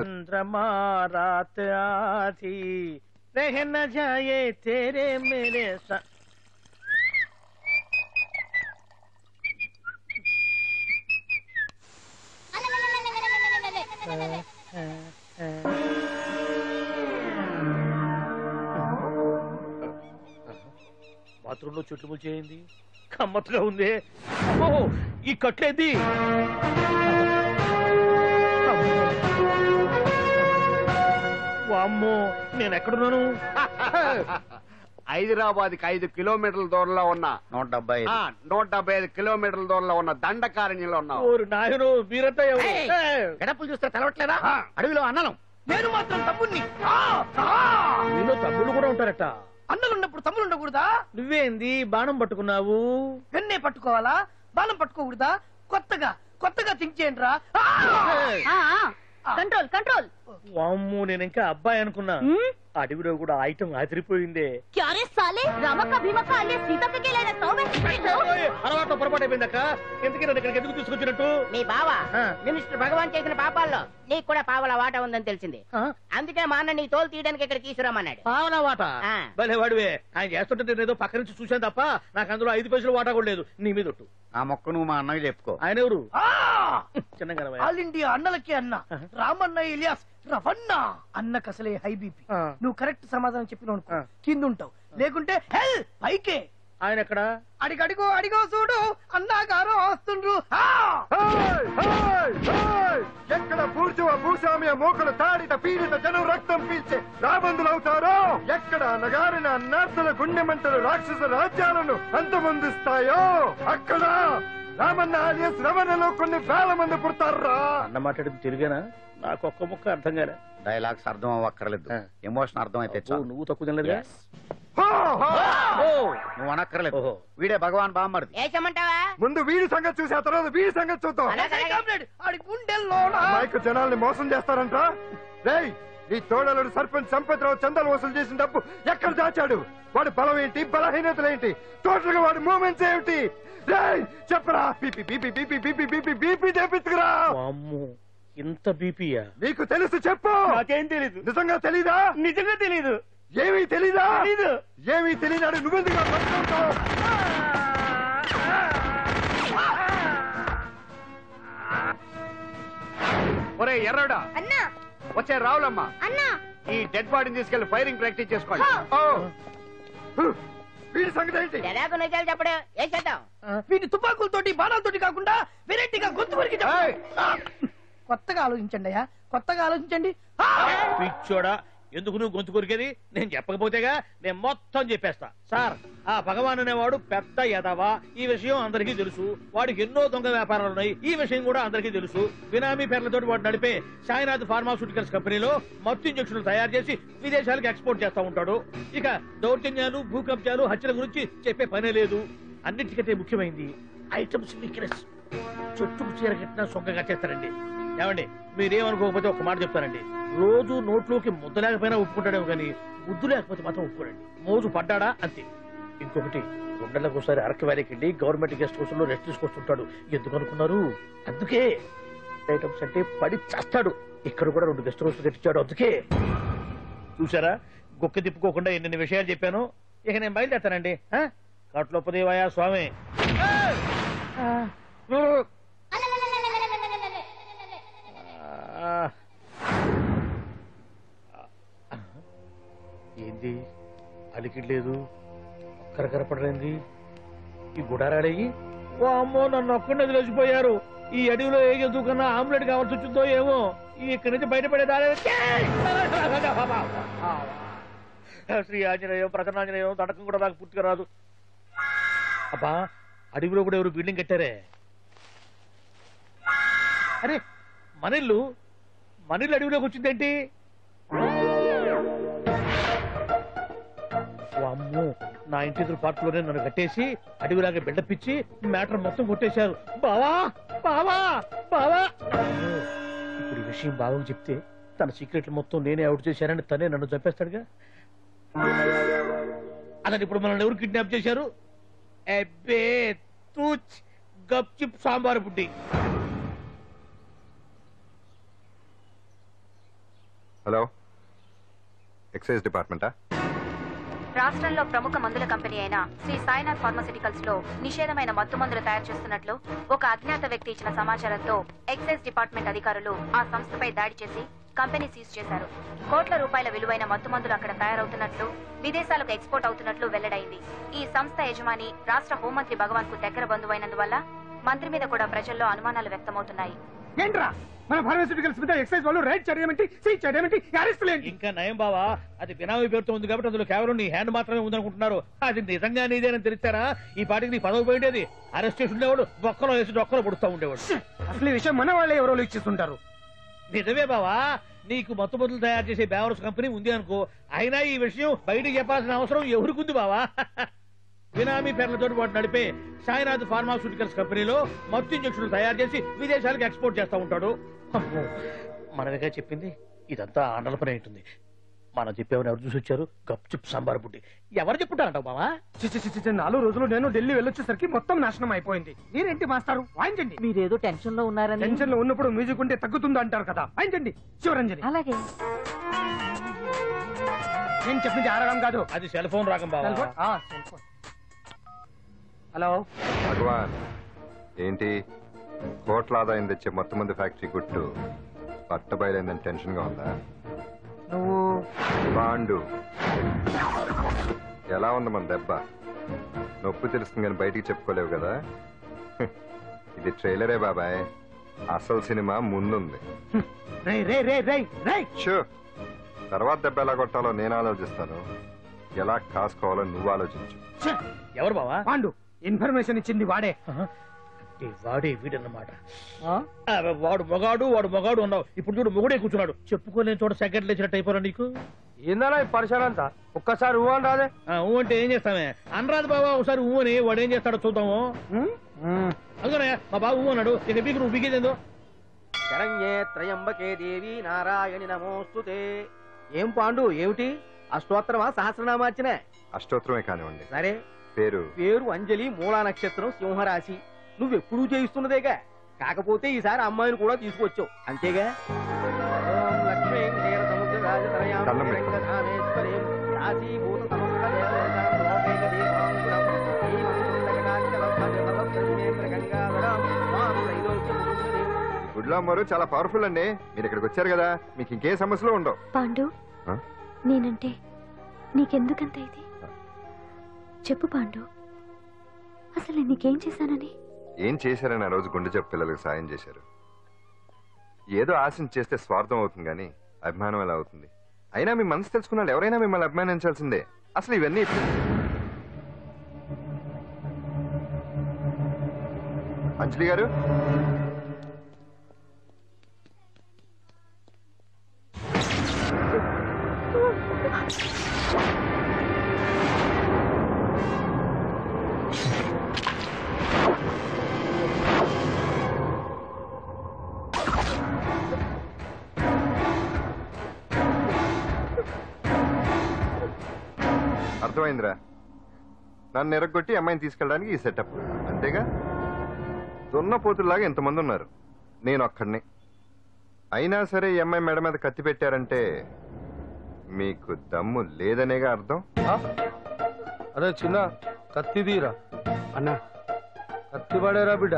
चंद्रमा रात आधी रह न जाए तेरे मेरे साथ। బాత్రూమ్ లో చెట్లు ముల్చేయింది గమ్మత్తుగా ఉంది. ఓహో ఈ కట్లేది వామ్మో నేను ఎక్కడున్నాను? హైదరాబాద్ కి 5 కిలోమీటర్ల దూరంలో ఉన్న 175 కిలోమీటర్ల దూరంలో ఉన్న దండకారణ్యంలో ఉన్నావు. నాయను మీరంతా గడపలు చూస్తే తెలవట్లేదా? అడవిలో అన్నలం. నేను మాత్రం తమ్ముణ్ణి. మీలో తమ్ముళ్ళు కూడా ఉంటారట. అన్నలున్నప్పుడు తమ్ముడు ఉండకూడదా? నువ్వేంది బాణం పట్టుకున్నావు? వెన్నే పట్టుకోవాలా? బాణం పట్టుకోకూడదా? కొత్తగా థింక్ చేయండి రా. Control control. వామ్మో నేను ఇంకా అబ్బాయి అనుకున్నా. అడవిలో కూడా ఐటమ్ అదిరిపోయిందే. క్యారే సాలే రామక్క భీమక్క అల్లే సీతక్క కేలేనా తోవే. అలవాటు పొరపాటు అయిపోయిందక్క. ఎందుకు నన్ను ఇక్కడికి ఎందుకు తీసుకొచ్చినట్టు? మీ బావ మినిస్టర్ భగవాన్ చేసిన పాపాల్లో నీకు కూడా పావలా వాటా ఉందని తెలిసింది. అందుకే మా అన్న నీ తోలు తీయడానికి ఇక్కడ తీసుకురామన్నాడు. పావలా వాటా? భలే వాడివే. ఆయన చేస్తుంటే నేను ఏదో పక్క నుంచి చూశాను తప్ప నాకు అందులో 5 పైసలు వాటా కూడా లేదు. నీ మీద ఒట్టు. ఆ మొక్క నువ్వు మా అన్నకి చెప్పుకో. ఆయన ఎవరు? చిన్నగా ఆల్ ఇండియా అన్నలకి అన్న రామన్న ఇలియాస్ రవన్న. అన్నకు అసలే హై బీపీ. నువ్వు కరెక్ట్ సమాధానం చెప్పిన కింద ఉంటావు, లేకుంటే హెల్ పైకే. ఆయన ఎక్కడ? అడిగో చూడు అన్నగారు వస్తుండ్రు. ఎక్కడ భూస్వామ్య మోకలు తాడిత పీడిత జనం రక్తం పీల్చే రాబందులవుతారో, ఎక్కడ నగారిన నర్సుల గుండె మంటలు రాక్షస రాజ్యాలను అంతమొందిస్తాయో అక్కడ రామన్న ఆలియస్ రమణలో కొన్ని వేల మంది పుడతారా. అన్న మాట్లాడింది తిరిగేనా? నాకు ఒక్క ముక్క అర్థం కాలే. డైలాగ్స్ అర్థం అవ్వక్కర్లేదు, ఎమోషన్ అర్థం అయితే నువ్వు తక్కువ తినలేదు. నువ్వు అనక్కర్లేదు. వీడే భగవాన్ బామ్మర్ది. ముందు వీడి సంగతి చూసి ఆ తర్వాత వీడి సంగతి చూద్దాం. జనాల్ని మోసం చేస్తారంట. రేయ్ నీ తోడలుడు సర్పంచ్ సంపత్రావు చందాలు వసూలు చేసిన డబ్బు ఎక్కడ దాచాడు? వాడి బలం ఏంటి, బలహీనతలేంటి, టోటల్ గా వాడి మూమెంట్స్ ఏమిటి? రేయ్ చెప్పరా. BP BP BP BP BP BP చేపించుకురా. ఇంత బీపీయా? నీకు తెలుసు చెప్పు. నాకేం తెలీదు. నిజంగా తెలీదా? నిజంగా తెలీదు. ఏమీ తెలీదా? తెలీదు. ఏమీ తెలియనాడు నువ్వెందుకు పట్టుకుంటావు? ఒరే ఎర్రడా అన్నా, వచ్చే రావులమ్మ, అన్నా ఈ డెడ్ బాడీని తీసుకెళ్లి ఫైరింగ్ ప్రాక్టీస్ చేసుకోండి. వీడి సంగతి ఏంటి? నిజాలు చెప్పడు ఏం చేద్దాం? వీటి తుపాకులతోటి బాణాలతోటి కాకుండా వెరైటీగా గొంతు వరకు కొత్తగా ఆలోచించండి అయ్యా, కొత్తగా ఆలోచించండి. పిచ్చోడా, ఎందుకు నువ్వు గొంతు కొరికేది? నేను చెప్పకపోతేగా నేను మొత్తం చెప్పేస్తా. సార్, ఆ భగవాన్ అనేవాడు పెద్ద యదవా, ఈ విషయం అందరికీ తెలుసు. వాడికి ఎన్నో దొంగ వ్యాపారాలు ఉన్నాయి, ఈ విషయం కూడా అందరికీ తెలుసు. బినామీ పేర్లతో వాడు నడిపే సాయినాథ్ ఫార్మాస్యూటికల్స్ కంపెనీలో మత్తు ఇంజక్షన్లు తయారు చేసి విదేశాలకు ఎక్స్పోర్ట్ చేస్తా ఉంటాడు. ఇక దౌర్జన్యాలు, భూకబ్జాలు, హత్యల గురించి చెప్పే పనే లేదు. అన్నిటికంటే ముఖ్యమైంది ఐటమ్స్ వీక్నెస్. చుట్టుకు చీర కట్టినా సొంగగా చేస్తారండి. ఏమండి, మీరేమనుకోకపోతే ఒక మాట చెప్తానండి. రోజు నోట్లోకి ముద్ద లేకపోయినా ఒప్పుకుంటాడేమో కానీ ముద్దు లేకపోతే మాత్రం ఒప్పుకోడండి. మోజు పడ్డాడా అంతే. ఇంకొకటి, 2 నెలలకు ఒకసారి అరకు వ్యాలీకి వెళ్ళి గవర్నమెంట్ గెస్ట్ హౌస్ లో రెస్ట్ తీసుకొస్తుంటాడు. ఎందుకు అనుకున్నారు? అందుకే. ఐటమ్స్ అంటే పడి చేస్తాడు. ఇక్కడ కూడా 2 గెస్ట్ హౌస్ కట్టించాడు. అందుకే. చూసారా, గుక్క తిప్పుకోకుండా ఎన్ని విషయాలు చెప్పాను. ఇక నేను బయలుదేరుతానండి. కట్లోపదేవాయా స్వామి. ఏంది అలికిడ్లేదు, కరకరపడలేంది ఈ గుడారాడయ్యి? ఓ అమ్మో, నన్ను ఒక్కడే వదిలేసిపోయారు. ఈ అడవిలో ఏ జంతువుకన్నా ఆమ్లెట్ కావాల్సి వచ్చిందో ఏమో. ఇక్కడి నుంచి బయటపడేదారే. శ్రీ ఆంజనేయం, ప్రసన్నాంజనేయం, తడకం కూడా నాకు పూర్తిగా రాదు. అబ్బా, అడవిలో కూడా ఎవరు బిల్డింగ్ కట్టారే? అరే, మనిల్లు అడవిలోకి వచ్చిందేంటి? అమ్మో, నా ఇంటి ఎదురు పార్కులోనే నన్ను కట్టేసి అడవిలాగా బిల్డపిచ్చి మ్యాటర్ మొత్తం కొట్టేశారు. బావా బావా బావా. ఇప్పుడు ఈ విషయం బావకు చెప్తే తన సీక్రెట్లు మొత్తం నేనే అవుట్ చేశానని తనే నన్ను చంపేస్తాడుగా. అతను ఇప్పుడు మనల్ని ఎవరు కిడ్నాప్ చేశారు? అబ్బే తూచ్ గప్చిప్ సాంబార్ బుడ్డి. హలో, ఎక్సైజ్ డిపార్ట్మెంటా? రాష్ట్రంలో ప్రముఖ మందుల కంపెనీ అయిన శ్రీ సాయినాథ్ ఫార్మాసిటికల్స్ లో నిషేధమైన మత్తు మందులు తయారు చేస్తున్నట్లు ఒక అజ్ఞాత వ్యక్తి ఇచ్చిన సమాచారంతో ఎక్సైజ్ డిపార్ట్మెంట్ అధికారులు ఆ సంస్థపై దాడి చేసి కంపెనీ సీజ్ చేశారు. కోట్ల రూపాయల విలువైన మత్తు మందులు అక్కడ తయారవుతున్నట్లు, విదేశాలకు ఎక్స్పోర్ట్ అవుతున్నట్లు వెల్లడైంది. ఈ సంస్థ యజమాని రాష్ట్ర హోంమంత్రి భగవాన్ కు దగ్గర బంధువైనందువల్ల మంత్రి మీద కూడా ప్రజల్లో అనుమానాలు వ్యక్తమవుతున్నాయి. ఏంట్రా మన ఫార్మాసిటికల్స్ మీద ఎక్సైజ్ వాళ్ళు రైడ్ చేయడమేంటి, సీజ్ చేయడమేంటి, అరెస్టులు ఏంటి? ఇంకా నయం బావా, అది బినామీ పేరుతో ఉంది కాబట్టి అందులో కేవలం నీ హ్యాండ్ మాత్రమే ఉందనుకుంటున్నారు. అది నిజంగా నీదేనని తెలిసారా ఈ పాటికి నీ పదవి పోయిండేది. అరెస్ట్ చేసి ఉండేవాడు, బొక్కలో వేసి డొక్కలో పుడుతూ ఉండేవాడు. అసలు ఈ విషయం మన వాళ్ళే ఎవరో ఇచ్చేస్తుంటారు. నిజమే బావా, నీకు మత్తు మందులు తయారు చేసే బేవర్స్ కంపెనీ ఉంది అనుకో, అయినా ఈ విషయం బయటికి చెప్పాల్సిన అవసరం ఎవరికుంది బావా? బినామీ పేర్లతో వాడు నడిపే సాయినాథ్ ఫార్మాస్యూటికల్స్ కంపెనీలో మత్తు ఇంజక్షన్లు తయారు చేసి విదేశాలకు ఎక్స్పోర్ట్ చేస్తా ఉంటాడు. అమ్మో, మనమేగా చెప్పింది, ఇదంతా ఆండల పని ఉంటుంది. మనం చెప్పేవని ఎవరు చూసి వచ్చారు? గప్చుప్ సాంబార్ బుడ్డి. ఎవరు చెప్పుంటారంటావు బావా? 4 రోజులు నేను ఢిల్లీ వెళ్ళొచ్చేసరికి మొత్తం నాశనం అయిపోయింది. మీరేంటి మాస్టారు, వాయించండి. మీరేదో టెన్షన్ లో ఉన్నారని. టెన్షన్ లో ఉన్నప్పుడు మ్యూజిక్ ఉంటే తగ్గుతుంది అంటారు కదా, వాయించండి. శివరంజని, అలాగే. నేను చెప్పింది ఆరడం కాదు, అది సెల్ ఫోన్ రాగం బావా. Cell phone. హలో భగవాన్, ఏంటి కోట్ల ఆదాయం తెచ్చే మొత్తం మంది ఫ్యాక్టరీ గుట్టు పట్టబయలైందని టెన్షన్ గా ఉందా? నువ్వు బాండు, ఎలా ఉంది మన దెబ్బ? నొప్పి తెలుస్తుంది కానీ బయటికి చెప్పుకోలేవు కదా. ఇది ట్రైలరే బాబాయ్, అసలు సినిమా ముందుంది. షూ, తర్వాత దెబ్బ ఎలా కొట్టాలో నేను ఆలోచిస్తాను, ఎలా కాసుకోవాలో నువ్వు ఆలోచించు. ఎవరు బావా? పాండు, ఇన్ఫర్మేషన్ ఇచ్చింది వాడే. వాడే వీడన్నమాట. వాడు మొగాడు అన్నావు, ఇప్పుడు చూడు మొగుడే కూర్చున్నాడు. చెప్పుకోలేని చోట సెకండ్ లేచినట్టు అయిపోరా నీకు. ఏందన్నా ఈ పరిసరం అంతా? ఒక్కసారి ఊ అని రాదే. ఊ అంటే ఏం చేస్తామే? అనరాదు బాబా, ఒకసారి ఊ అని. వాడు ఏం చేస్తాడో చూద్దాము. అందుకనే మా బాబు ఊ అన్నాడు, ఇక బీకి నువ్వు బీకేదేందో. శరణ్యే త్రయంబకే దేవి నారాయణి నమోస్తుతే. ఏం పాండు, ఏమిటి అష్టోత్తరమా సహస్రనామార్చనే? అష్టోత్తరమే కానివ్వండి. సరే, పేరు అంజలి, మూలా నక్షత్రం, సింహరాశి. నువ్వెప్పుడూ చేయిస్తున్నదేగా, కాకపోతే ఈసారి అమ్మాయిని కూడా తీసుకొచ్చావు అంతేగా. ఓం లక్ష్మీ క్షీర సముద్ర రాజతనయాం రంగధామేశ్వరీం రాశీభూత సమస్త దేవతాం లోకైక దీపాంకురం శ్రీమంతుడకటాక్షరమేంద్ర గంగాధరం మాం త్రైలోక్యముకుంజనీం. గుడ్లో అమ్మారు చాలా పవర్ఫుల్ అండి. మీరు ఇక్కడికి వచ్చారు కదా, మీకు ఇంకే సమస్యలు ఉండవు. పాండు, నేనంటే నీకెందుకంత ఇది? చెప్పు పాండు, అసలు నీకేం చేశానని? ఏం చేశారని ఆ రోజు గుండె జబ్బు పిల్లలకు సాయం చేశారు. ఏదో ఆశించి చేస్తే స్వార్థం అవుతుంది కానీ అభిమానం ఎలా అవుతుంది? అయినా మీ మనసు తెలుసుకున్నాడు ఎవరైనా మిమ్మల్ని అభిమానించాల్సిందే. అసలు ఇవన్నీ అంజలి గారు, అర్థమైందిరా. నన్ను ఎరగొట్టి అమ్మాయిని తీసుకెళ్ళడానికి ఈ సెటప్ అంతేగా? దున్నపోతుల్లాగా ఎంతమంది ఉన్నారు, నేను ఒక్కడిని. అయినా సరే ఈ అమ్మాయి మెడ మీద కత్తి పెట్టారంటే మీకు దమ్ము లేదనేగా అర్థం. అరే చిన్న, కత్తి తీరా అన్నా, కత్తి పడేరా బిడ్డ.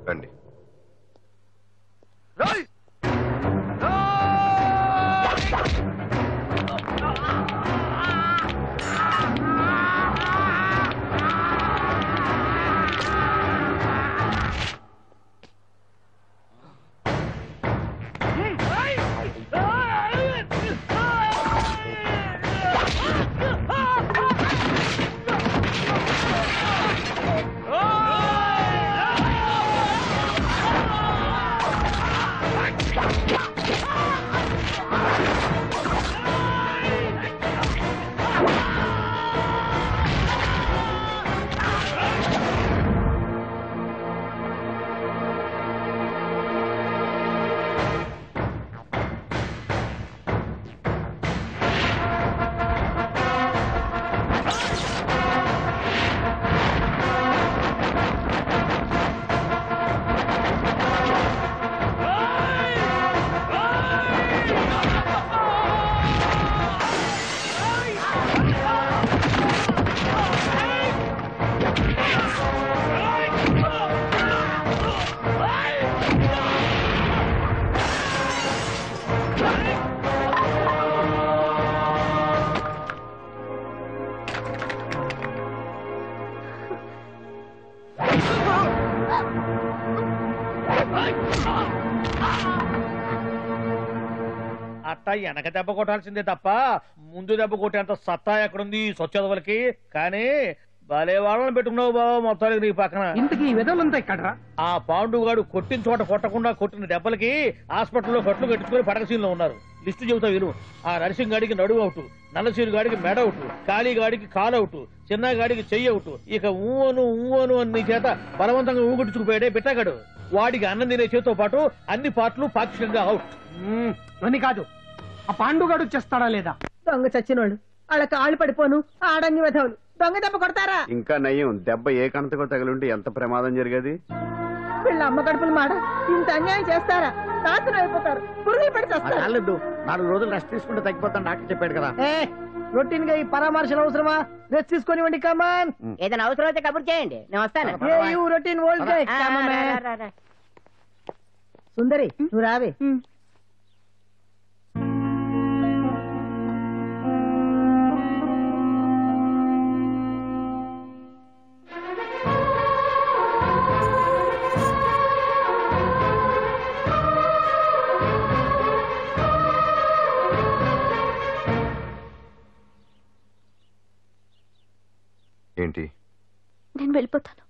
రండి. అట్ట వెనక దెబ్బ కొట్టాల్సిందే తప్ప ముందు దెబ్బ కొట్టేంత సత్తా ఎక్కడుంది సొచ్చదవలకి. కానీ భలే వాళ్ళని పెట్టుకున్నావు బాబా మొత్తానికి నీ పక్కన. ఇంతకీ విధంతా ఇక్కడ ఆ పాండుగాడు కొట్టిన చోట కొట్టకుండా కొట్టిన దెబ్బలకి హాస్పిటల్లో కట్లు కట్టించుకుని పడకసీన్లో ఉన్నారు. లిస్టు చెబుతా విను. ఆ నరసింగ్ గాడికి నడువు అవుట్, నల్లసీరు గాడికి మెడ అవుట్, కాళీ గాడికి కాలు అవుట్, చిన్న గాడికి చెయ్యి అవుట్. ఇక ఊవను అని నీ చేత బలవంతంగా ఊగుడుచుకుపోయాడే బిట్టగాడు. వాడికి అన్నం తినే చేతితో పాటు అన్ని పాటలు పాక్షికంగా అవుట్. అని కాదు, ఆ పాండుగాడు చేస్తాడా లేదా? దొంగ చచ్చినోళ్ళు వాళ్ళ కాళ్ళు పడిపోను ఆడంగి వెధవులు దొంగ దెబ్బ కొడతారా? ఇంకా నయ్యం, దెబ్బ ఏ కణతకు తగిలింటే ఎంత ప్రమాదం జరిగేది. వీళ్ళ అమ్మ కడుపులు మాడ ఇంత అన్యాయం చేస్తారా? నాశనం అయిపోతారు, పురుగులు పడి చేస్తారు. 4 రోజులు రెస్ట్ తీసుకుంటే తగ్గిపోతాను డాక్టర్ చెప్పాడు కదా. రొటీన్ గా ఈ పరామర్శలు అవసరమా? రెస్ట్ తీసుకొని కమాన్. ఏదైనా అవసరం అయితే కబుర్ చేయండి, నేను వస్తాను. Routine old guy. సుందరి నువ్వు రావే. ఏంటి? నేను వెళ్ళిపోతాను.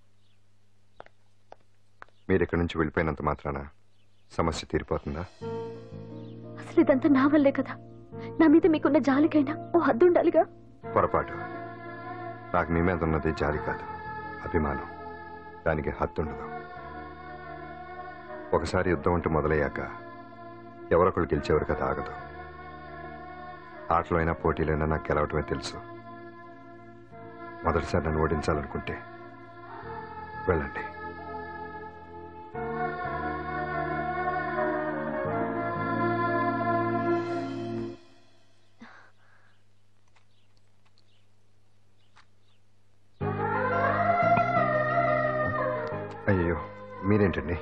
మీరు ఇక్కడి నుంచి వెళ్ళిపోయినంత మాత్రాన సమస్య తీరిపోతుందా? అసలు ఇదంతా నా వల్లే కదా. నా మీద మీకున్న జాలికైనా ఓ హద్దు ఉండాలిగా. పొరపాటు. నాకు మీ మీద ఉన్నది జాలి కాదు, అభిమానం. దానికి హద్దుండదు. ఒకసారి యుద్ధం అంటూ మొదలయ్యాక ఎవరొకళ్ళు గెలిచేవారు కదా ఆగదు. ఆటలో అయినా పోటీలైనా నాకు గెలవటమే తెలుసు. మొదటిసారి నన్ను ఓడించాలనుకుంటే వెళ్ళండి. అయ్యో మీరేంటండి?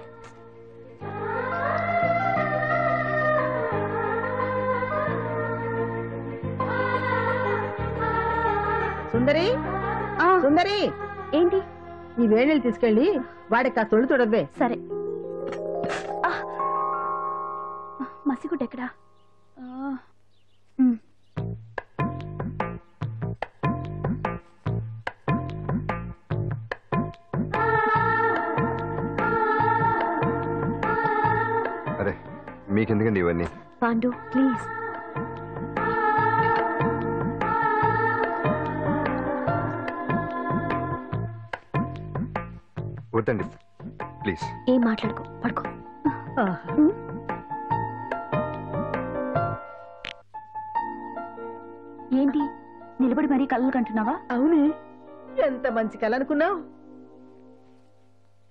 సుందరి సుందరి, ఏంటి? ఈ వేణీళ్ళు తీసుకెళ్ళి వాడికి ఆ తొలి తొడవ్వే. సరే. మసిగుడ్డ ఎక్కడా? అరే మీకెందుకండి ఇవన్నీ? పాండు ప్లీజ్. వద్దండి ప్లీజ్. ఏం మాట్లాడుకో, పడుకో. ఏంటి నిలబడి మరీ కళ్ళు కంటున్నావా? అవునే, ఎంత మంచి కళ అనుకున్నావు.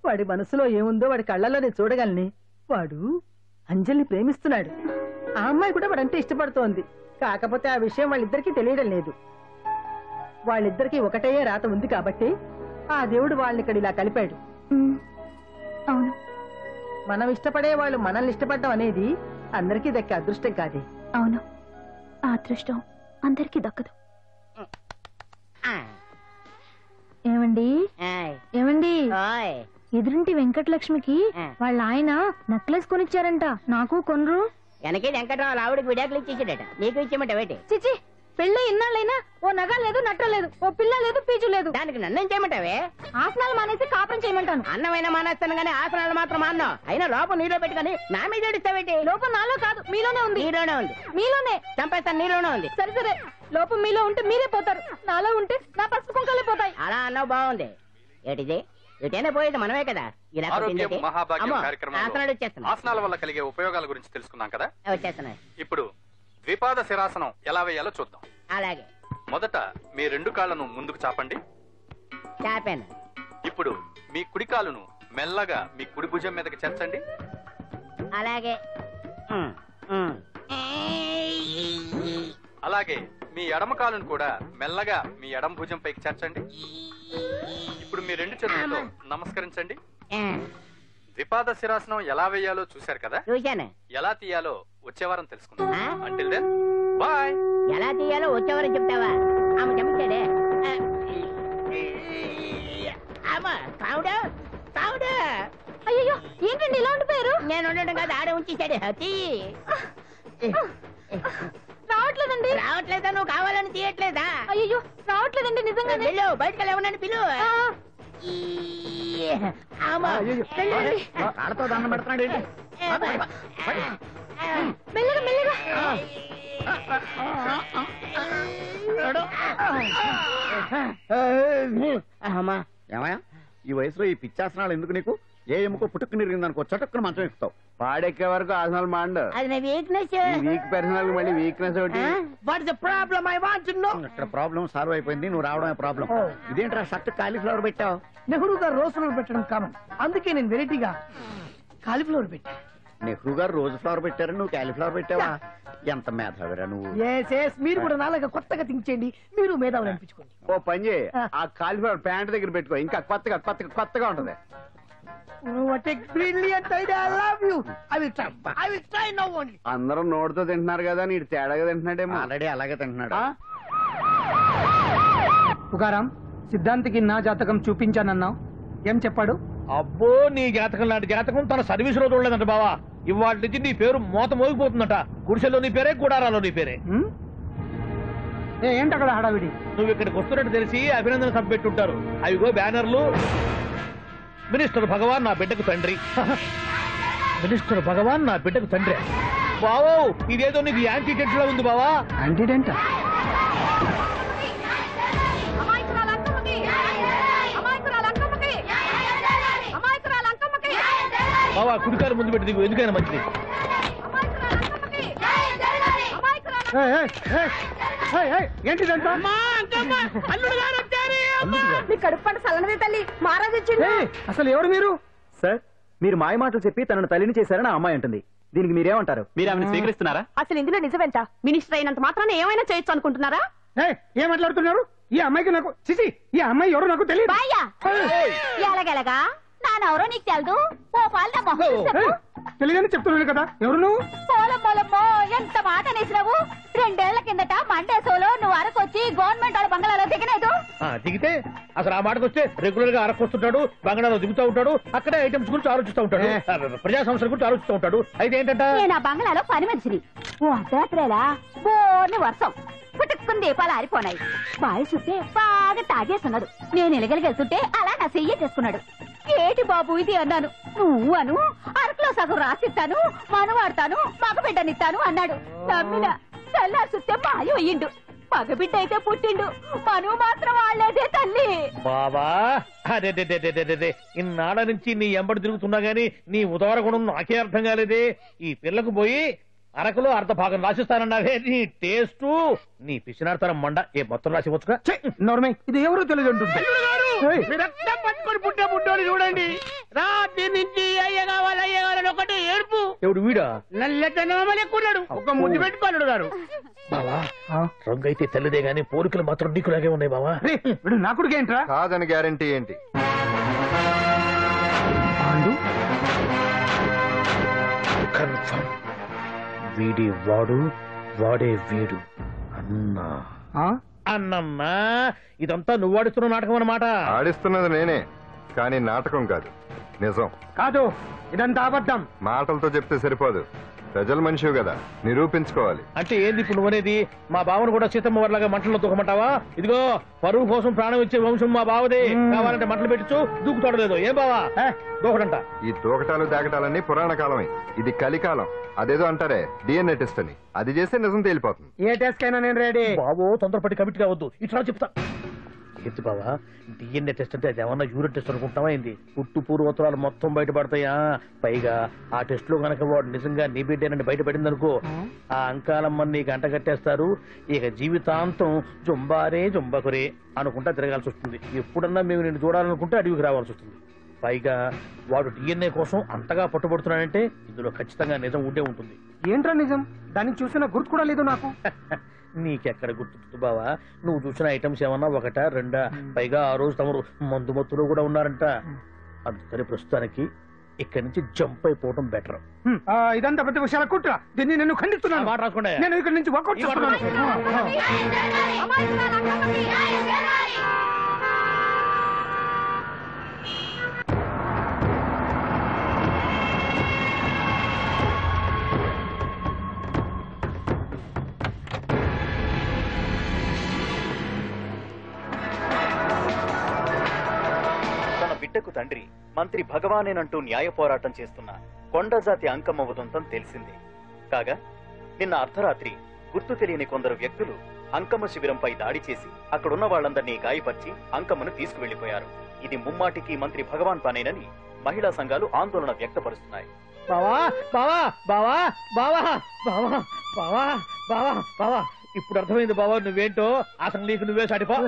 వాడి మనసులో ఏముందో వాడి కళ్ళలోనే చూడగలని. వాడు అంజలిని ప్రేమిస్తున్నాడు. ఆ అమ్మాయి కూడా వాడంటే ఇష్టపడుతోంది. కాకపోతే ఆ విషయం వాళ్ళిద్దరికీ తెలియడం లేదు. వాళ్ళిద్దరికీ ఒకటే రాత ఉంది కాబట్టి ఆ దేవుడు వాళ్ళని ఇక్కడ ఇలా కలిపాడు. అవును, మనం ఇష్టపడే వాళ్ళు మనల్ని ఇష్టపడడం అనేది అందరికీ దక్కే అదృష్టం కాదే. అవును, ఆ అదృష్టం అందరికీ దక్కదు. ఏమండి ఏమండి, ఎదురింటి వెంకటలక్ష్మికి వాళ్ళ ఆయన నెక్లెస్ కొనిచ్చారంట. నాకు కొనరు? వెనకే వెంకటరావు ఆవిడకి విడాకులు ఇచ్చేసాడట, నీకు ఇచ్చేమంట వేటి? చిచి, పెళ్ళి ఇన్నాళ్ళైనా ఓ నగ లేదు, నట్ట లేదు, ఓ పిల్ల లేదు, పీచు లేదు. దానికి నన్నేం చేయమంటావే? ఆసనాలు మానేసి కాపురం చేయమంటాను. అన్నమైనా మానేస్తాను గానీ ఆసనాలు మాత్రం మాన్నా. అయినా లోపం నీలో పెట్టుకుని నా మీద ఏడుస్తావేటి? లోపం నాలో కాదు, మీలోనే ఉంది. నీలోనే ఉంది. మీలోనే చంపేస్తాను, నీలోనే ఉంది. సరే సరే, లోపం మీలో ఉంటే మీరే పోతారు, నాలో ఉంటే నా పసుపు కుంకాలే పోతాయి. అలా అన్నావు, బాగుంది. ఏటిది? ఎటైనా పోయేది మనమే కదా. ఇలా ఆరోగ్యం మహాభాగ్యం కార్యక్రమంలో ఆసనాలు వచ్చేస్తున్నాయి. ఆసనాల వల్ల కలిగే ఉపయోగాల గురించి తెలుసుకున్నాం కదా. వచ్చేస్తున్నాయి. ఇప్పుడు ద్విపాద శిరాసనం ఎలా వేయాలో చూద్దాం. అలాగే. మొదట మీ 2 కాళ్లను ముందుకు చాపండి. చాపాను. ఇప్పుడు మీ కుడి కాలును మెల్లగా మీ కుడి భుజం మీదకి చేర్చండి. అలాగే. అలాగే మీ ఎడమ కాలును కూడా మెల్లగా మీ ఎడమ భుజం పైకి చేర్చండి. ఇప్పుడు మీ 2 చేతులతో నమస్కరించండి. ద్విపాద శిరాసనం ఎలా వేయాలో చూశారు కదా, చూశాను. ఎలా తీయాలో వచ్చే వారం తెలుసుకుందాం. Until then bye. ఎలా తీయాలో వచ్చేవారు చెప్తావా? ఆమె చెప్తాడే. అమ్మా కావుడా కావుడా. అయ్యో ఏంటండి ఇలా ఉండిపోయారు? నేను ఉండడం కాదు, ఆడే ఉంచేసాడే. రావట్లేదండి. రావట్లేదా? నువ్వు కావాలని తీయట్లేదా? అయ్యో రావట్లేదండి నిజంగానే. పిలు బయటకు లేవనని పిలు. ఆడతో దండం పెడతాడు. మెల్లగా మెల్లగా. ఏమయ్యా ఈ వయసులో ఈ పిచ్చాసనాలు ఎందుకు నీకు? ఏ ఎముకో పుట్టుకు నిరిగిందనుకో చటుక్కున మంచం ఎక్కుతావు. పాడెక్కే వరకు ఆసనాలు మాండు. అది నా వీక్నెస్. వీక్ పర్సనల్ మళ్ళీ వీక్నెస్ ఒకటి. What is the problem? I want to know. ఇక్కడ ప్రాబ్లం సాల్వ్ అయిపోయింది, నువ్వు రావడమే ప్రాబ్లం. ఇదేంట్రా షర్ట్ కాలీఫ్లవర్ పెట్టావు? నెహ్రూ గారు రోజ్ ఫ్లవర్ పెట్టడం కామన్, అందుకే నేను వెరైటీగా కాలీఫ్లవర్ పెట్టా. నెహ్రూ గారు రోజు ఫ్లవర్ పెట్టారు, నువ్వు కాలీఫ్లవర్ పెట్టావా? ఎంత మేధావిరా నువ్వు. మీరు కూడా నాలాగా కొత్తగా థింక్ చేయండి, మీరు మేధావులు అనిపించుకోండి. ఓ పని చేయి, ఆ కాలీఫ్లవర్ ప్యాంట్ దగ్గర పెట్టుకో, ఇంకా కొత్తగా ఉంటది. What a brilliant idea! I love you. I will try now only. అందరూ నోటితో తింటున్నారు కదా, నీడు తేడాగా తింటున్నాడేమో. ఆల్రెడీ అలాగే తింటున్నాడు. పుకారాం, సిద్ధాంతికి నా జాతకం చూపించానన్నావు, ఏం చెప్పాడు? అబ్బో నీ జాతకం లాంటి జాతకం తన సర్వీస్ లో చూడలేదంట బావా. ఇవాళ నుంచి నీ పేరు మోత మోగిపోతుందట. గుడిసెలో నీ పేరే, గుడారాలో నీ పేరే. ఏంటి అక్కడ హడావిడి? నువ్వు ఇక్కడికి వస్తున్నట్టు తెలిసి అభినందన సభ పెట్టుంటారు. అవిగో బ్యానర్లు. మినిస్టర్ భగవాన్ నా బిడ్డకు తండ్రి. మినిస్టర్ భగవాన్ నా బిడ్డకు తండ్రి. బావో ఇదేదో నీకు యాంటీటెంట్ లో ఉంది బావా. యాంటీటెంట్? బావా కుడికారు ముందు పెట్టి దిగు, ఎందుకైనా మంచిది. ఏంటిదంతా? కడుపు పంట సల్లనది తల్లి మహారాజు వచ్చింది. అసలు ఎవరు మీరు? సార్ మీరు మాయ మాటలు చెప్పి తనను తల్లిని చేశారని ఆ అమ్మాయి అంటుంది. దీనికి మీరేమంటారు? మీరు ఆమెను స్వీకరిస్తున్నారా? అసలు ఇందులో నిజమేంట? మినిస్టర్ అయినంత మాత్రాన ఏమైనా చేయొచ్చు అనుకుంటున్నారా? ఏం మాట్లాడుతున్నారు? ఈ అమ్మాయికి నాకు చిసి, ఈ అమ్మాయి ఎవరు నాకు తెలియదు. ఎలాగెలగా నానెవరో నీకు తెలదు. ఓ పాలు తెలియదని చెప్తున్నాను కదా, ఎవరు నువ్వు? పోలమ్మో ఎంత మాట అనేసినావు. 2 ఏళ్ల కిందట మండే సోలో నువ్వు అరకొచ్చి గవర్నమెంట్ వాళ్ళ బంగాళాలో దిగలేదు. దిగితే అసలు ఆ మాటకు వస్తే రెగ్యులర్ గా అరకొస్తుంటాడు, బంగాళాలో దిగుతూ ఉంటాడు, అక్కడే ఐటమ్స్ గురించి ఆలోచిస్తూ ఉంటాడు, ప్రజా సంస్థల గురించి ఆలోచిస్తూ ఉంటాడు. అయితే ఏంటంటే నేను ఆ బంగాళాలో పని మనిషిని. ఓ అర్ధరాత్రేలా బోర్ని వర్షం పుట్టుకుని దీపాలు ఆరిపోనాయి. బాయ్ చుట్టే బాగా తాగేస్తున్నాడు. నేను ఎలగలిగెళ్తుంటే అలా నా చెయ్యి చేసుకున్నాడు. ఏటి బాబు ఇది అన్నాను. నువ్వు అను అరకులో సగం రాసిస్తాను, మనవాడతాను, మగబిడ్డనిస్తాను అన్నాడు. నమ్మిన తెల్లారి చూస్తే మాయ అయ్యిండు. మగబిడ్డ అయితే పుట్టిండు, మనువు మాత్రం వాళ్ళేదే తల్లి. బాబా అదే ఇన్నాళ్ళ నుంచి నీ ఎంబడి తిరుగుతున్నా గానీ నీ ఉదార గుణం నాకే అర్థం కాలేదే. ఈ పిల్లకు పోయి అరకులో అర్ధ భాగం రాసిస్తానన్నావే, నీ టేస్టు నీ పిచ్చినాడతనం మండ. ఏ మొత్తం రాసి వచ్చుగా. ఇది ఎవరు తెలియదు అంటుంది. రక్తం పట్టుకొని పుట్టే పుట్టోని చూడండి. రాత్రి నుంచి అయ్య కావాలని ఒకటి ఏడుపు. ఎవడు వీడా? నల్లెట్టనమని ఎక్కున్నాడు. ఒక ముద్దు పెట్టుకోడు గారు. బావా రంగు అయితే తెల్లదే గానీ పోలికలు మాత్రం నీకులాగే ఉన్నాయి బావా. నా కొడుకు ఏంట్రా? కాదని గ్యారంటీ ఏంటి? కన్ఫర్మ్ వీడి వాడు, వాడే వీడు. అన్నా అన్నమ్మా ఇదంతా నువ్వు ఆడిస్తున్న నాటకం అన్నమాట. ఆడిస్తున్నది నేనే, కానీ నాటకం కాదు, నిజం కాదు. ఇదంతా అబద్ధం. మాటలతో చెప్తే సరిపోదు, ప్రజల మనిషివి కదా, నిరూపించుకోవాలి. అంటే ఏంది ఇప్పుడు నువ్వనేది? మా బావను కూడా సీతమ్మ వర్లాగా మంటల్లో దూకమంటావా? ఇదిగో పరువు కోసం ప్రాణం ఇచ్చే వంశం మా బావదే. కావాలంటే మంటలు పెట్టచ్చు, దూకుతాడు లేదు. ఏం బావా దూకడంట? ఈ దూకటాలు దాకటాలన్నీ పురాణ కాలమే, ఇది కలికాలం. అదేదో అంటారే డిఎన్ఏ టెస్ట్ అని, అది చేస్తే నిజం తేలిపోతుంది. ఏ టెస్ట్ కైనా నేను రెడీ. బాబో తొందరపడి కమిట్ కావద్దు, ఇట్లా చెప్తా. ఏంటి బావా డిఎన్ఏ టెస్ట్ అంటే అది ఏమన్నా యూరిన్ టెస్ట్ అనుకుంటావా ఏంది? పుట్టు పూర్వోత్తరాలు మొత్తం బయటపడతాయా? పైగా ఆ టెస్ట్ లో గనక వాడు నిజంగా నీ బిడ్డేనని బయటపడింది అనుకో, ఆ అంకాలమ్మని నీకు అంట కట్టేస్తారు. ఇక జీవితాంతం జుంబారే జుంబకురే అనుకుంటా తిరగాల్సి వస్తుంది. ఎప్పుడన్నా మేము నిన్ను చూడాలనుకుంటే అడవికి రావాల్సి వస్తుంది. పైగా వాడు డిఎన్ఏ కోసం అంతగా పట్టుబడుతున్నాడంటే ఇందులో ఖచ్చితంగా నిజం ఉండే ఉంటుంది. ఏంట్రా నిజం? దాన్ని చూసిన గుర్తు కూడా లేదు నాకు. నీకెక్కడ గుర్తుంది బావా? నువ్వు చూసిన ఐటమ్స్ ఏమన్నా ఒకటా రెండా? పైగా ఆ రోజు తమరు మందు మత్తులో కూడా ఉన్నారంట. అందుకని ప్రస్తుతానికి ఇక్కడి నుంచి జంప్ అయిపోవడం బెటర్. ఇదంతా పెద్ద విషయాల కుట్ర. దీన్ని నేను ఖండిస్తున్నాను. మాట రాసుకోండి. నేను ఇక్కడి నుంచి వర్కౌట్ చేస్తున్నాను. బిడ్డకు తండ్రి మంత్రి భగవానేనంటూ న్యాయ పోరాటం చేస్తున్న కొండజాతి అంకమ్మ ఉదంతం తెలిసింది. కాగా నిన్న అర్ధరాత్రి గుర్తు తెలియని కొందరు వ్యక్తులు అంకమ్మ శిబిరంపై దాడి చేసి అక్కడున్న వాళ్లందరినీ గాయపరిచి అంకమ్మను తీసుకువెళ్లిపోయారు. ఇది ముమ్మాటికి మంత్రి భగవాన్ పనేనని మహిళా సంఘాలు ఆందోళన వ్యక్తపరుస్తున్నాయి. బావా బావా బావా బావా బావా బావా బావా బావా ఇప్పుడు అర్థమైంది బావా నువ్వేంటో. అసలు నీకు నువ్వే సాటిపా.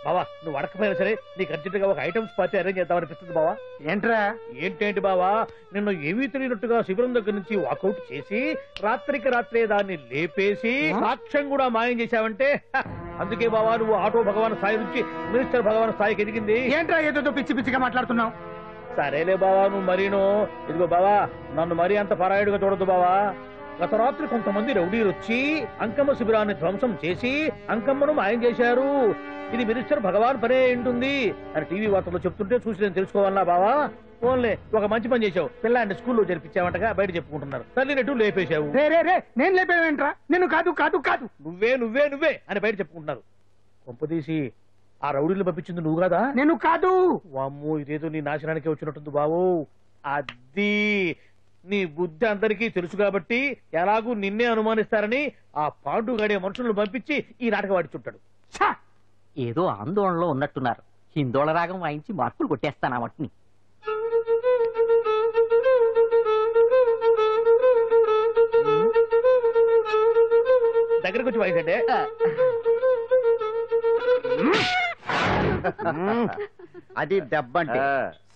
బావా నువ్వు అడకపోయినా సరే నీకు అర్జెంటుగా ఒక ఐటమ్స్ పార్టీ అరేంజ్ చేద్దామనిపిస్తుంది బావా. ఏంట్రా? ఏంటేంటి బావా, నిన్ను ఏమీ తెలియనట్టుగా శిబిరం దగ్గర నుంచి వాకౌట్ చేసి రాత్రికి రాత్రే దాన్ని లేపేసి సాక్ష్యం కూడా మాయం చేశావంటే అందుకే బావా నువ్వు ఆటో భగవాన్ స్థాయి నుంచి మినిస్టర్ భగవాన్ స్థాయికి ఎదిగింది. ఏంట్రా ఏదో పిచ్చి పిచ్చిగా మాట్లాడుతున్నావు? సరేలే బావా నువ్వు మరీను. ఇదిగో బావా నన్ను మరీ అంత పరాయుడుగా చూడద్దు బావా. గత రాత్రి కొంతమంది రౌడీలు వచ్చి అంకమ్మ శిబిరాన్ని ధ్వంసం చేసి అంకమ్మను మాయం చేశారు. ఇది మినిస్టర్ భగవాన్ పనే ఉంటుంది అని టీవీ వార్తల్లో చెప్తుంటే చూసి నేను తెలుసుకోవాలా బావా. ఓన్లే ఒక మంచి పని చేశావు. పిల్లాన్ని స్కూల్లో జరిపించావంటగా బయట చెప్పుకుంటున్నారు. తల్లినట్టు లేపేశావు. నేను లేపేవేంట్రా? నేను కాదు కాదు కాదు నువ్వే నువ్వే నువ్వే అని బయట చెప్పుకుంటున్నారు. కొంపదీసి ఆ రౌడీలు పంపించింది నువ్వు కాదా? నేను కాదు. వామ్మో ఇదేదో నీ నాశనానికి వచ్చినట్టుంది బావు. అది నీ బుద్ధి అందరికీ తెలుసు కాబట్టి ఎలాగూ నిన్నే అనుమానిస్తారని ఆ పాండు గడే మనుషులను పంపించి ఈ నాటకం ఆడిచుంటాడు. ఏదో ఆందోళనలో ఉన్నట్టున్నారు. హిందోళ రాగం వాయించి మార్కులు కొట్టేస్తాను ఆ మట్టిని. దగ్గరకు వచ్చి వాయించండి. అది దెబ్బంటే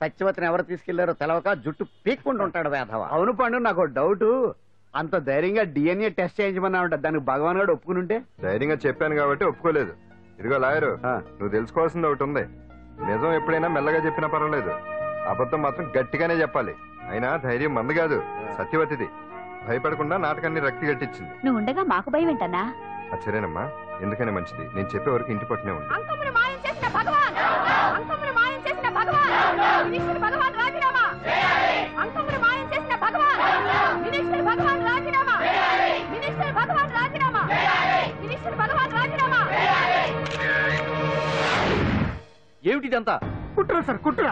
సత్యవతిని ఎవరు తీసుకెళ్లారో తెలవక జుట్టు పీక్కుంటూ ఉంటాడు వేధవ. అవును పండు, నాకు డౌట్. అంత ధైర్యంగా డిఎన్ఏ టెస్ట్ చేయించమన్నా దానికి భగవాన్ గారు ఒప్పుకుని ఉంటే. ధైర్యంగా చెప్పాను కాబట్టి ఒప్పుకోలేదు. ఇదిగో లాయరు, నువ్వు తెలుసుకోవాల్సింది ఒకటి ఉంది. నిజం ఎప్పుడైనా మెల్లగా చెప్పినా పర్వాలేదు, అబద్ధం మాత్రం గట్టిగానే చెప్పాలి. అయినా ధైర్యం మంది కాదు, సత్యవతిది. భయపడకుండా నాటకాన్ని రక్తి గట్టించింది. నువ్వు ఉండగా మాకు భయం ఏంటన్నా? సరేనమ్మా, ఎందుకనే మంచిది. నేను చెప్పే వరకు ఇంటి పట్టునే ఉంది. ఏమిటిదంతా? కుట్ర సార్, కుట్ర.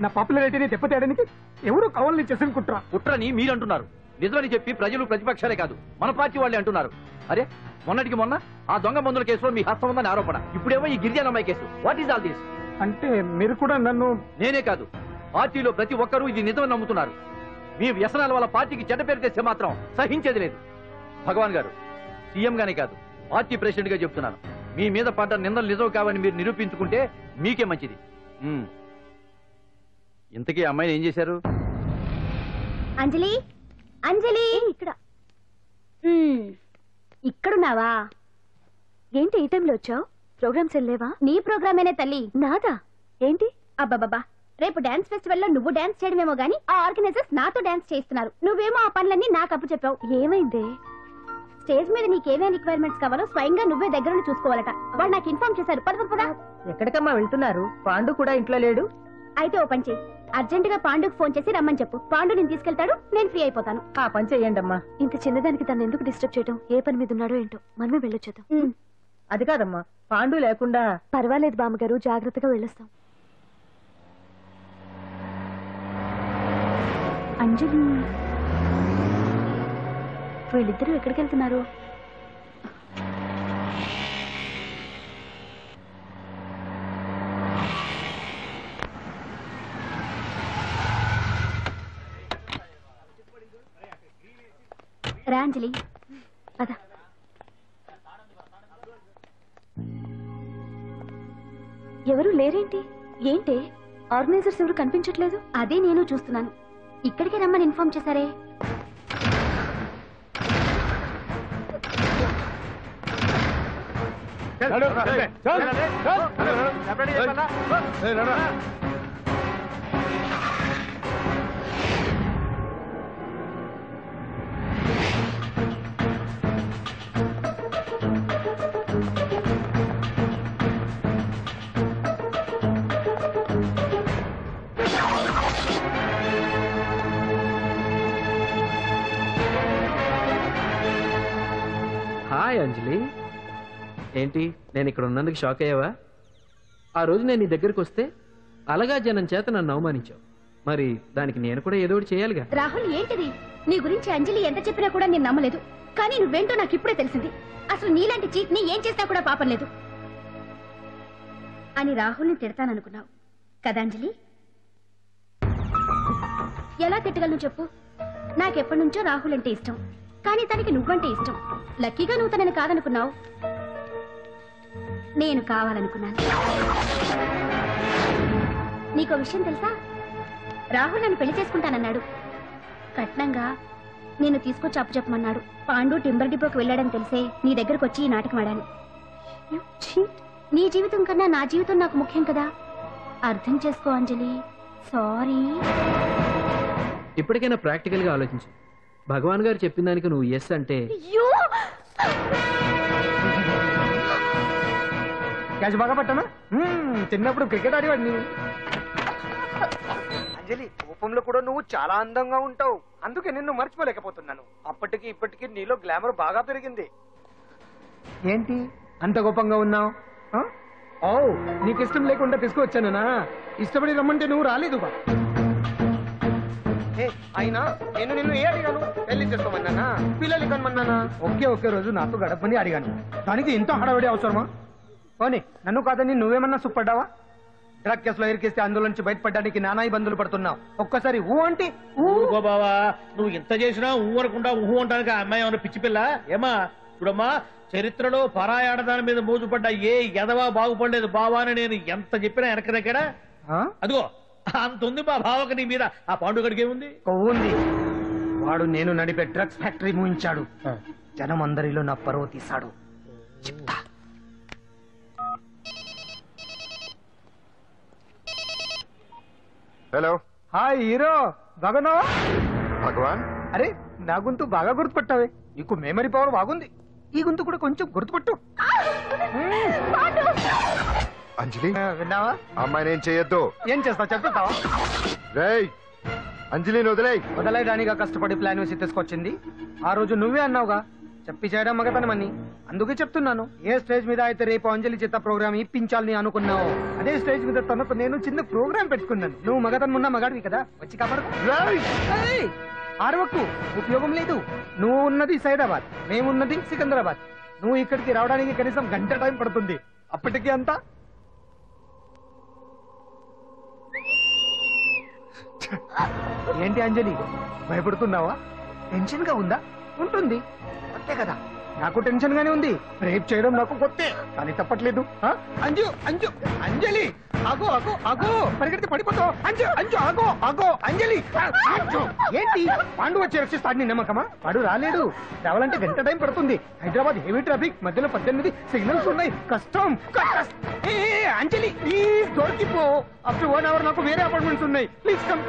నా పాపులారిటీని దెబ్బతేయడానికి ఎవరు కావాలని చేసిన కుట్ర. కుట్రని మీరంటున్నారు. నిజమని చెప్పి ప్రజలు ప్రతిపక్షాలే కాదు మన పార్టీ వాళ్ళే అంటున్నారు. అరే మొన్నటికి మొన్న ఆ దొంగ మందుల కేసులో మీ హస్తం ఉందని ఆరోపణ. ఇప్పుడేమో ఈ గిరిజన అమ్మాయి case. What is all this? అంటే మీరు కూడా నన్ను... నేనే కాదు, పార్టీలో ప్రతి ఒక్కరూ ఇది నిజమని నమ్ముతున్నారు. మీ వ్యసనాల వల్ల పార్టీకి చెడ్డ పేరు తెస్తే మాత్రం సహించేది లేదు. భగవాన్ గారు, సీఎం గానే కాదు పార్టీ ప్రెసిడెంట్ గా చెప్తున్నాను, మీ మీద పడ్డ నిందలు నిజం కావని మీరు నిరూపించుకుంటే మీకే మంచిది. ఇంతకీ అమ్మాయిని ఏం చేశారు? అంజలి, అంజలి ఇక్కడ ఇక్కడున్నావా? ఏంటి ఈ టైంలో వచ్చావు? ప్రోగ్రామ్స్ వెళ్ళేవా? నీ ప్రోగ్రామేనే తల్లి. నాదా? ఏంటి? అబ్బాబాబా, రేపు డాన్స్ ఫెస్టివల్ లో నువ్వు డాన్స్ చేయడమేమో గానీ ఆ ఆర్గనైజర్స్ నాతో డాన్స్ చేస్తున్నారు. నువ్వేమో ఆ పనులన్నీ నాకు అప్పు చెప్పావు. ఏమైంది? స్టేజ్ మీద నీకేమేం రిక్వైర్మెంట్స్ కావాలో స్వయంగా నువ్వే దగ్గర చూసుకోవాలట. వాళ్ళు నాకు ఇన్ఫార్మ్ చేశారు. పద. ఎక్కడికమ్మా వెళ్తున్నారు? పాండు కూడా ఇంట్లో లేడు. అయితే ఓ పని చేయి, అర్జెంట్ గా పాండుకు ఫోన్ చేసి రమ్మని చెప్పు. పాండు నేను తీసుకెళ్తాడు, నేను ఫ్రీ అయిపోతాను. ఆ పని చెయ్యండి అమ్మా. ఇంత చిన్నదానికి తను ఎందుకు డిస్టర్బ్ చేయడం? ఏ పని మీద ఉన్నాడో ఏంటో, మనమే వెళ్ళొచ్చేద్దాం. అది కాదమ్మా, పాండు లేకుండా... పర్వాలేదు బామ్మగారు, జాగ్రత్తగా వెళ్ళొస్తాం. అంజలి, వీళ్ళిద్దరూ ఎక్కడికి వెళ్తున్నారు? రా అంజలి, పద. ఎవరు లేరేంటి? ఏంటి ఆర్గనైజర్స్ ఎవరు కనిపించట్లేదు? అదే నేను చూస్తున్నాను. ఇక్కడికే రమ్మని ఇన్ఫార్మ్ చేశారే. హాయ్ అంజలి. ఏంటి నేను ఇక్కడ ఉన్నందుకు షాక్ అయ్యావా? ఆ రోజు నేను నీ దగ్గరికి వస్తే అలగా జనం చేత నన్ను అవమానించావు. మరి దానికి నేను కూడా ఏదో ఒకటి చేయాలిగా. రాహుల్ ఏంటిది? నీ గురించి అంజలి ఎంత చెప్పినా కూడా నేను నమ్మలేదు. కానీ నువ్వేంటో నాకు ఇప్పుడే తెలిసింది. అసలు నీలాంటి చీట్ ని ఏం చేసినా కూడా పాపం లేదు అని రాహుల్ని తిడతాననుకున్నావు కదా అంజలి? ఎలా తిట్టగలను చెప్పు? నాకెప్పటి నుంచో రాహుల్ అంటే ఇష్టం, కానీ తనకి నువ్వంటే ఇష్టం. లక్కీగా నువ్వు తనని కాదనుకున్నావు, నేను కావాలనుకున్నాను. నీకో విషయం తెలుసా? రాహుల్ నన్ను పెళ్లి చేసుకుంటానన్నాడు. కట్నంగా నేను తీసుకొచ్చి అప్పు చెప్పమన్నాడు. పాండు టింబర్ డిపోకి వెళ్ళాడని తెలిసే నీ దగ్గరకు వచ్చి ఈ నాటకం ఆడాను. నీ జీవితం కన్నా నా జీవితం నాకు ముఖ్యం కదా, అర్థం చేసుకో అంజలి. సారీ. ఇప్పటికైనా ప్రాక్టికల్ గా ఆలోచించు. భగవాన్ గారు చెప్పిన దానికి నువ్వు ఎస్ అంటే క్యాచ్ బాగా పట్టానా? చిన్నప్పుడు క్రికెట్ ఆడేవాడిని. అంజలి, కోపంలో కూడా నువ్వు చాలా అందంగా ఉంటావు, అందుకే నిన్ను మర్చిపోలేకపోతున్నాను. అప్పటికి ఇప్పటికి నీలో గ్లామర్ బాగా పెరిగింది. ఏంటి అంత కోపంగా ఉన్నావు? ఓ, నీకు ఇష్టం లేకుండా తీసుకువచ్చానా? ఇష్టపడి రమ్మంటే నువ్వు రాలేదు. అయినా నేను నిన్ను ఏ అడిగాను? పెళ్లి చేసుకోమన్నానా, పిల్లలు కనమన్నానా? ఒకే రోజు నాతో గడపని అడిగాను, దానికి ఎంతో హడావిడి అవసరమా? పోనీ నన్ను కాదని నువ్వేమన్నా సుప్పడ్డావా? డ్రగ్ కేసులో ఇరికిస్తే అందులో నుంచి బయటపడడానికి నానా ఇబ్బందులు పడుతున్నావు. ఒక్కసారి ఊ అంటే ఊరుకో బావా. నువ్వు ఇంత చేసినా ఊ అనకుండా ఊహు అంటానికి ఆ అమ్మాయి ఏమన్నా పిచ్చి పిల్ల ఏమా? చూడమ్మా, చరిత్రలో పరాయాడదాని మీద మోజుపడ్డ ఏ ఎదవా బాగుపడలేదు బావా అని నేను ఎంత చెప్పినా వెనక దగ్గర. అదిగో అంత ఉంది మా బావకు నీ మీద. ఆ పాండుగడికి ఏముంది? ఉంది. వాడు నేను నడిపే డ్రగ్స్ ఫ్యాక్టరీ మూయించాడు. జనం అందరిలో నా పరువు తీశాడు. చెప్తా. హలో, హాయ్ హీరో, బాగున్నావా? భగవాన్. అరే, నా గొంతు బాగా గుర్తుపట్టావే. నీకు మెమరీ పవర్ బాగుంది. ఈ గొంతు కూడా కొంచెం గుర్తుపట్టు. అంజలి, విన్నావా? అమ్మాయిని ఏం చేయొద్దు. ఏం చేస్తావు చెప్తావా? రేయ్, అంజలిని వదలైదానిగా కష్టపడి ప్లాన్ వేసి తీసుకొచ్చింది. ఆ రోజు నువ్వే అన్నావుగా చెప్పి చేయడం మగతనమని. అందుకే చెప్తున్నాను. ఏ స్టేజ్ మీద అయితే రేపు అంజలి చేత ప్రోగ్రామ్ ఇప్పించాలని అనుకున్నావు, అదే స్టేజ్ మీద తనకు నేను చిన్న ప్రోగ్రామ్ పెట్టుకున్నాను. నువ్వు మగతనున్న మగాడివి కదా, వచ్చి కాపాడు. ఆరవకు, ఉపయోగం లేదు. నువ్వు ఉన్నది సైదాబాద్, మేమున్నది సికింద్రాబాద్. నువ్వు ఇక్కడికి రావడానికి కనీసం గంట టైం పడుతుంది. అప్పటికి అంతా ఏంటి అంజలి, భయపడుతున్నావా? టెన్షన్ గా ఉందా? ఉంటుంది, అంతే కదా. నాకు టెన్షన్ గానే ఉంది. రేప్ చేయడం నాకు కొత్తే, కానీ తప్పట్లేదు. అంజు అంజు అంజలి, ఆగో ఆగో ఆగో, పరిగెడితే పడిపోతావు. అంజు అంజు ఆగో ఆగో అంజలి. ఏంటి పాండు వచ్చి రక్షిస్తాడు నీ నమ్మకమా? వాడు రాలేడు. రావాలంటే గంట టైం పడుతుంది. హైదరాబాద్ హెవీ ట్రాఫిక్, మధ్యలో 18 సిగ్నల్స్ ఉన్నాయి. కష్టం. అంజలి ప్లీజ్ దొరికిపో. ఆఫ్టర్ 1 hour నాకు వేరే అపార్ట్మెంట్స్ ఉన్నాయి. Please come.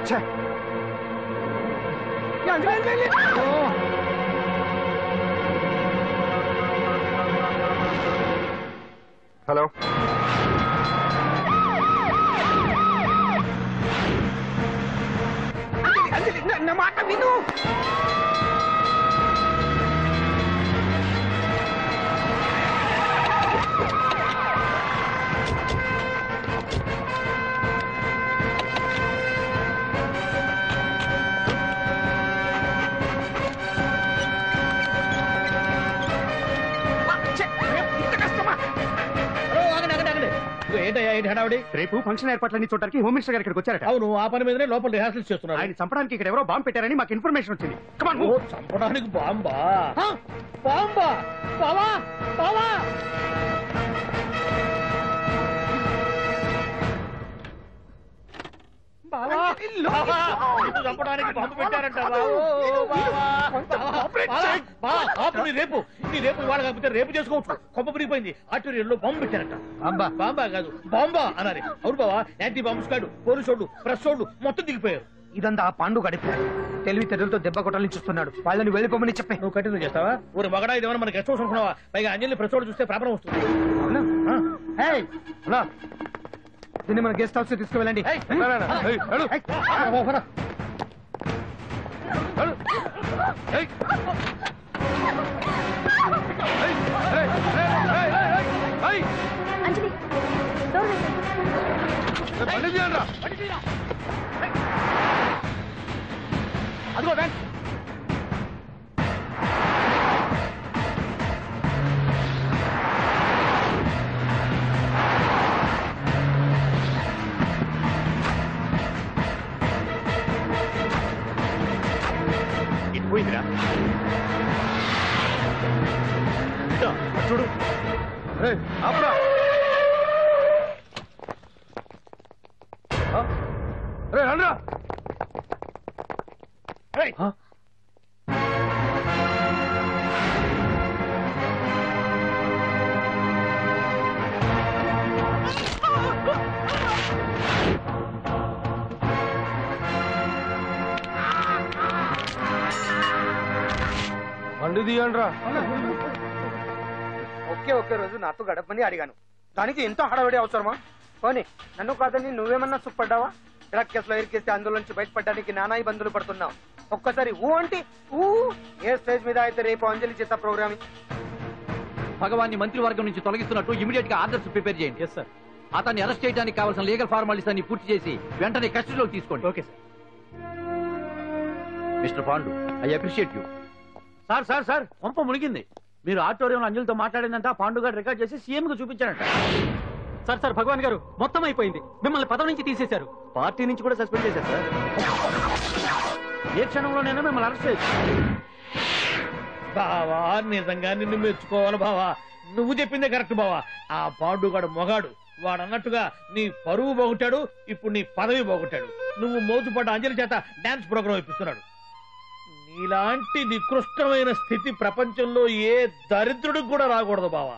హలో, నా మాట విను. రేపు ఫంక్షన్ ఏర్పాట్లన్నీ చూడడానికి హోమ్ మినిస్టర్ గారు ఇక్కడికి వచ్చారట. అవును, ఆ పని మీదనే లోపల రిహార్సల్స్ చేస్తున్నారు. ఆయన చంపడానికి ఇక్కడ ఎవరో బాంబు పెట్టారని మాకు ఇన్ఫర్మేషన్ వచ్చింది. చంపడానికి బాంబా? బాంబా? బావా బావా, చంపడానికి బాంబు పెట్టారంట. రేపు నీ రేపు ఇవాళ కాకపోతే రేపు చేసుకోవచ్చు. కొప్ప పిరిగిపోయింది. ఆర్టీరియల్లో బాంబు పెట్టారంట. బాంబా కాదు, బాంబా అన్నారు. అవును బావా, యాంటీ బాంబు స్క్వాడ్, పోలీసు వాళ్ళు, ప్రెస్ వాళ్ళు మొత్తం దిగిపోయారు. ఇదంతా ఆ పాండు గడిపారు. తెలివితేటలతో దెబ్బ కొట్టాలని చూస్తున్నాడు. వాళ్ళని వెళ్ళిపోమని చెప్పే. నువ్వు కంటిన్యూ చేస్తావా? ఊరు మగడా ఇదేమన్నా మనకి గెస్ట్ హౌస్ అనుకున్నావా? పైగా అంజలి ప్రెస్ వాళ్ళు చూస్తే ప్రాబ్లం వస్తుంది. దీన్ని మన గెస్ట్ హౌస్ తీసుకువెళ్ళండి. అదిగో బ్యాంక్. ఇటు పోయిందిరా. చూడు ఆపరా. రే రండ్రా. బండి తీయండ్రా. ఒకే రోజు నాతో గడపని అడిగాను, దానికి ఎంతో హడావిడి అవసరమా? పోనీ నన్ను కాదని నువ్వేమన్నా సుఖపడ్డావా? డ్రగ్ కేసులో ఇరికేస్తే అందులో నుంచి బయటపడడానికి నానా ఇబ్బందులు పడుతున్నావు. ఒక్కసారి ఊ అంటే ఊ. ఏ స్టేజ్ మీద అయితే రేపు అంజలి చేత ప్రోగ్రామింగ్. భగవాన్ని మంత్రివర్గం నుంచి తొలగిస్తున్నట్టు ఇమీడియట్ గా ఆర్డర్స్ ప్రిపేర్ చేయండి. Yes sir. అతన్ని అరెస్ట్ చేయడానికి కావాల్సిన లీగల్ ఫార్మాలిటీస్ అన్ని పూర్తి చేసి వెంటనే కస్టడీలోకి తీసుకోండి. Okay sir. Mister Pandu, I appreciate you. Sir sir sir పంప మునిగింది. మీరు ఆడిటోరియంలో అంజలితో మాట్లాడిందంట, పాండు గారు రికార్డ్ చేసి సీఎం కు చూపించారంట. సార్ సార్ భగవాన్ గారు మొత్తం అయిపోయింది. మిమ్మల్ని పదవి నుంచి తీసేశారు. పార్టీ నుంచి కూడా సస్పెండ్ చేశారు సార్. ఏ క్షణంలోనైనా మిమ్మల్ని అరెస్ట్ చేయొచ్చు. బావా నిజంగా నిన్ను మెచ్చుకోవాలి బావా. నువ్వు చెప్పిందే కరెక్ట్ బావా. ఆ పాండుగాడు మొగాడు. వాడు అన్నట్టుగా నీ పరువు పోగొట్టాడు, ఇప్పుడు నీ పదవి పోగొట్టాడు. నువ్వు మోజుపడ్డ అంజలి చేత డాన్స్ ప్రోగ్రాం ఇప్పిస్తున్నాడు. నీలాంటి నికృష్టమైన స్థితి ప్రపంచంలో ఏ దరిద్రుడికి కూడా రాకూడదు బావా.